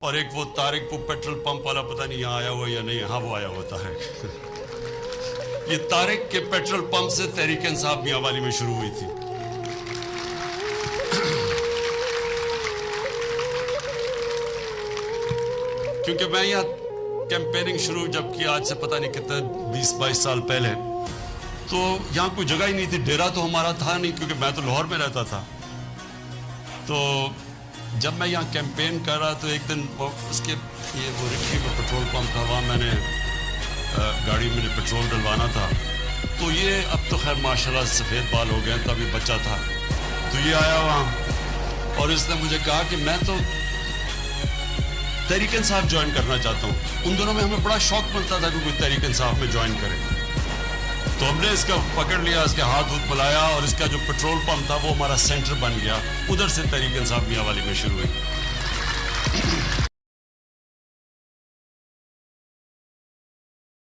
اور ایک وہ طارق وہ پیٹرول پمپ والا پتہ نہیں یہاں آیا ہوا یا نہیں. ہاں وہ آیا ہوتا ہے. یہ طارق کے پیٹرول پمپ سے تحریک انصاف میاں والی میں شروع ہوئی تھی. کیونکہ میں یہاں کیمپیننگ شروع جب کی آج سے پتہ نہیں کتنے 20-22 سال پہلے, تو یہاں کوئی جگہ ہی نہیں تھی. ڈیرا تو ہمارا تھا نہیں کیونکہ میں تو لاہور میں رہتا تھا. تو جب میں یہاں کیمپین کر رہا تو ایک دن اس کے یہ وہ رکھی میں پیٹرول پمپ تھا, وہاں میں نے گاڑی میں پیٹرول ڈلوانا تھا. تو یہ اب تو خیر ماشاءاللہ سفید بال ہو گئے, تب یہ بچہ تھا. تو یہ آیا وہاں اور اس نے مجھے کہا کہ میں تو تحریک انصاف جوائن کرنا چاہتا ہوں. ان دنوں میں ہمیں بڑا شوق ملتا تھا کہ کوئی تحریک انصاف میں جوائن کرے. تو ہم نے اس کا پکڑ لیا, اس کے ہاتھ ملایا, اور اس کا جو پیٹرول پمپ تھا وہ ہمارا سینٹر بن گیا. ادھر سے تحریک انصاف میاں والی میں شروع ہوئی.